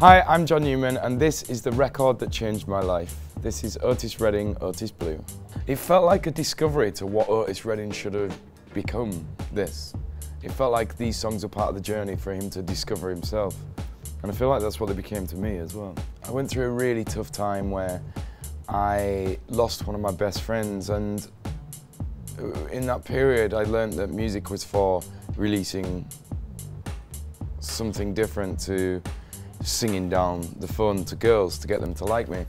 Hi, I'm John Newman and this is the record that changed my life. This is Otis Redding Otis Blue. It felt like a discovery to what Otis Redding should have become, this. It felt like these songs were part of the journey for him to discover himself. And I feel like that's what they became to me as well. I went through a really tough time where I lost one of my best friends, and in that period I learned that music was for releasing something different to singing down the phone to girls to get them to like me.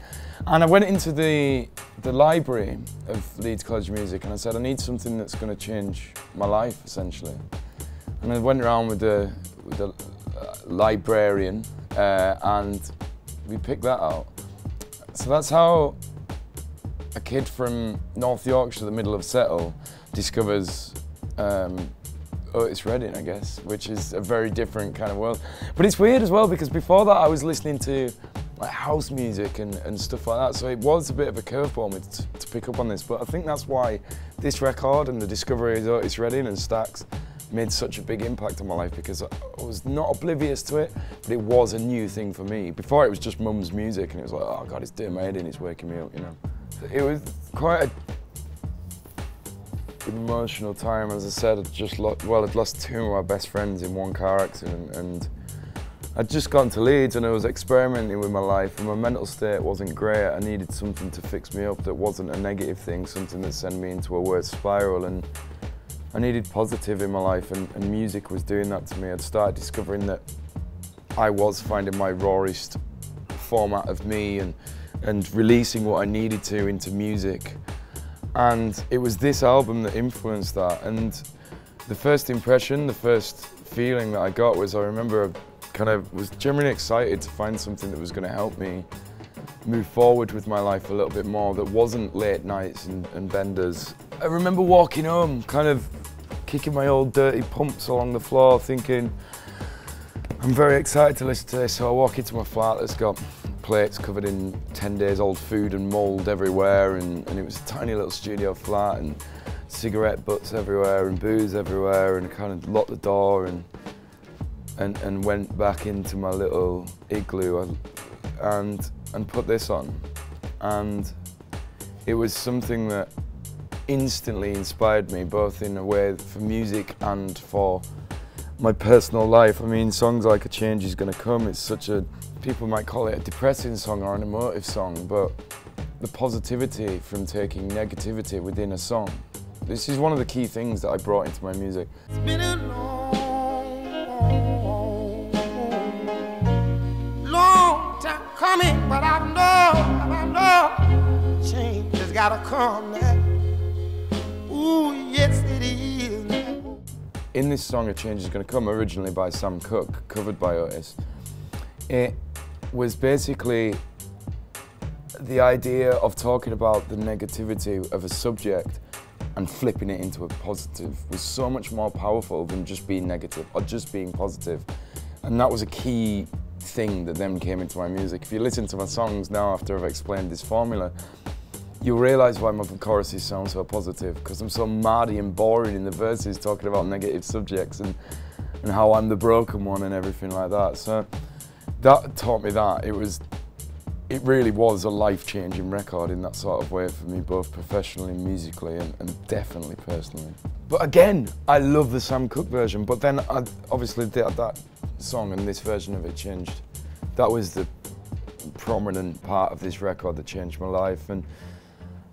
And I went into the library of Leeds College of Music and I said, I need something that's going to change my life, essentially. And I went around with the librarian and we picked that out. So that's how a kid from North Yorkshire, the middle of Settle, discovers Otis Redding, I guess, which is a very different kind of world. But it's weird as well because before that I was listening to like house music and stuff like that, so it was a bit of a curveball to pick up on this, but I think that's why this record and the discovery of Otis Redding and Stax made such a big impact on my life, because I was not oblivious to it, but it was a new thing for me. Before it was just mum's music and it was like, oh God, it's doing my head in, it's waking me up, you know. It was quite a emotional time. As I said, I'd lost two of my best friends in one car accident, and I'd just gotten to Leeds and I was experimenting with my life and my mental state wasn't great. I needed something to fix me up that wasn't a negative thing, something that sent me into a worse spiral, and I needed positive in my life, and music was doing that to me. I'd started discovering that I was finding my rawest format of me and releasing what I needed to into music. And it was this album that influenced that. And the first impression, the first feeling that I got was, I remember was genuinely excited to find something that was going to help me move forward with my life a little bit more, that wasn't late nights and benders. I remember walking home, kind of kicking my old dirty pumps along the floor, thinking, I'm very excited to listen to this. So I walk into my flat that's got plates covered in 10 days old food and mould everywhere, and it was a tiny little studio flat, and cigarette butts everywhere and booze everywhere, and I kind of locked the door and went back into my little igloo and put this on. And it was something that instantly inspired me, both in a way for music and for my personal life. I mean, songs like A Change Is Gonna Come, it's such a, people might call it a depressing song or an emotive song, but the positivity from taking negativity within a song, this is one of the key things that I brought into my music. It's been a long time coming, but I know change has gotta come now. Ooh, yes it is. In this song, A Change Is Gonna Come, originally by Sam Cooke, covered by Otis, it was basically the idea of talking about the negativity of a subject and flipping it into a positive was so much more powerful than just being negative or just being positive. And that was a key thing that then came into my music. If you listen to my songs now after I've explained this formula, you'll realise why my choruses sound so positive, because I'm so mardy and boring in the verses talking about negative subjects and how I'm the broken one and everything like that. So that taught me that. It really was a life-changing record in that sort of way for me, both professionally, musically, and definitely personally. But again, I love the Sam Cooke version, but then I obviously did that song and this version of it changed. That was the prominent part of this record that changed my life, and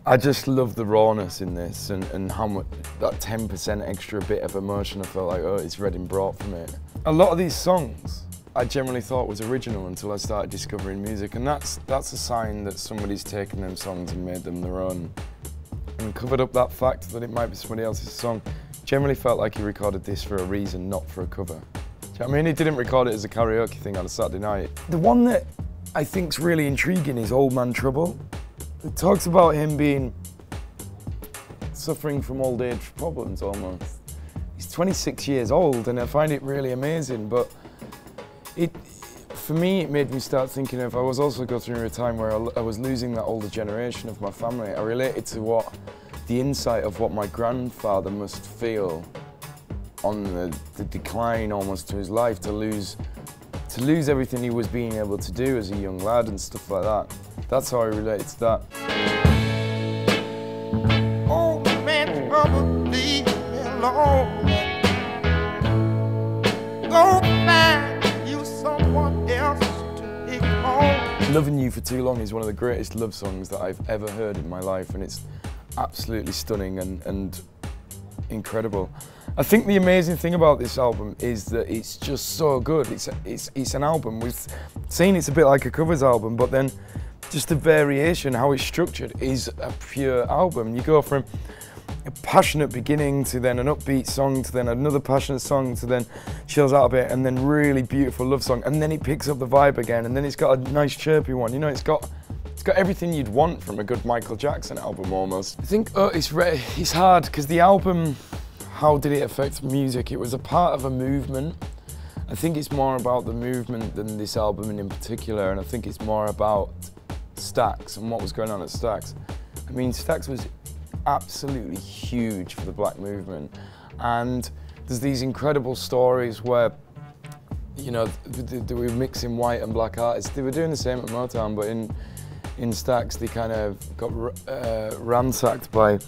I just love the rawness in this and how much, that 10% extra bit of emotion I felt like Otis Redding brought from it. A lot of these songs I generally thought was original until I started discovering music, and that's a sign that somebody's taken them songs and made them their own and covered up that fact that it might be somebody else's song. Generally felt like he recorded this for a reason, not for a cover. Do you know what I mean? He didn't record it as a karaoke thing on a Saturday night. The one that I think's really intriguing is Old Man Trouble. It talks about him suffering from old age problems almost. He's 26 years old and I find it really amazing, but for me it made me start thinking of, I was also going through a time where I was losing that older generation of my family. I related to the insight of what my grandfather must feel on the decline almost to his life, to lose to lose everything he was being able to do as a young lad and stuff like that. That's how I related to that. Oh man, trouble, leave me alone. Go find you someone else to pick on. Loving You for Too Long is one of the greatest love songs that I've ever heard in my life, and it's absolutely stunning and incredible. I think the amazing thing about this album is that it's just so good. It's an album. We've seen it's a bit like a covers album, but then just the variation, how it's structured, is a pure album. You go from a passionate beginning to then an upbeat song to then another passionate song to then chills out a bit and then really beautiful love song, and then it picks up the vibe again, and then it's got a nice chirpy one. You know, it's got everything you'd want from a good Michael Jackson album almost. I think it's hard because the album, how did it affect music? It was a part of a movement. I think it's more about the movement than this album in particular, and I think it's more about Stax and what was going on at Stax. I mean, Stax was absolutely huge for the black movement, and there's these incredible stories where, you know, they were mixing white and black artists. They were doing the same at Motown, but in Stax they kind of got ransacked by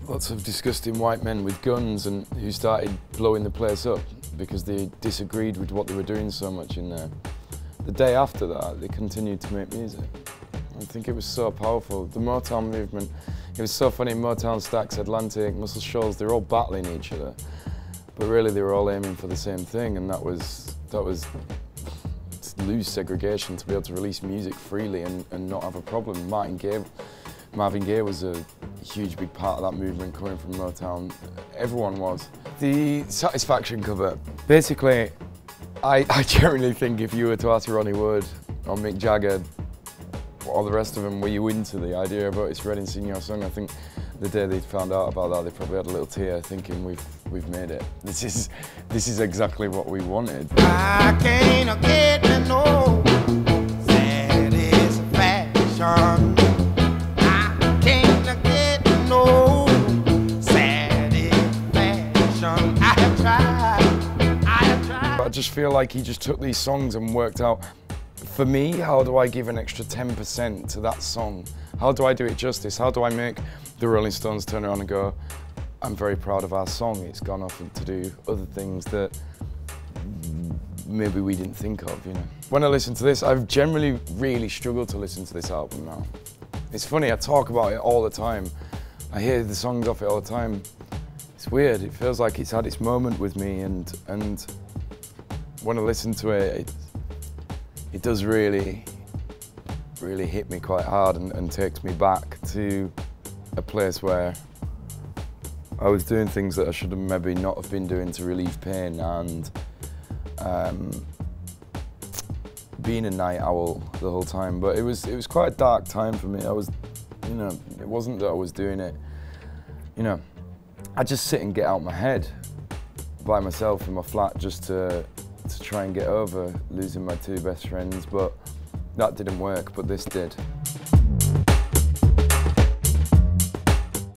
lots of disgusting white men with guns, and who started blowing the place up because they disagreed with what they were doing so much in there. The day after that, they continued to make music. I think it was so powerful. The Motown movement, it was so funny. Motown, Stax, Atlantic, Muscle Shoals, they were all battling each other, but really they were all aiming for the same thing, and that was to lose segregation, to be able to release music freely and not have a problem. Marvin Gaye was a huge big part of that movement coming from Motown. Everyone was. The Satisfaction cover, basically, I generally think if you were to ask Ronnie Wood or Mick Jagger or the rest of them, were you into the idea of Otis Redding singing your song? I think the day they found out about that, they probably had a little tear thinking, we've made it. This is exactly what we wanted. I can't get no satisfaction. I can't get no satisfaction. I have tried. I just feel like he just took these songs and worked out, for me, how do I give an extra 10% to that song? How do I do it justice? How do I make the Rolling Stones turn around and go, I'm very proud of our song. It's gone off to do other things that maybe we didn't think of, you know. When I listen to this, I've generally really struggled to listen to this album now. It's funny, I talk about it all the time. I hear the songs off it all the time. It's weird, it feels like it's had its moment with me, and when I listen to it, it does really hit me quite hard and takes me back to a place where I was doing things that I should have maybe not have been doing to relieve pain, and being a night owl the whole time. But it was quite a dark time for me. I was, you know, it wasn't that I was doing it, you know, I just sit and get out my head by myself in my flat just to try and get over losing my two best friends, but that didn't work, but this did.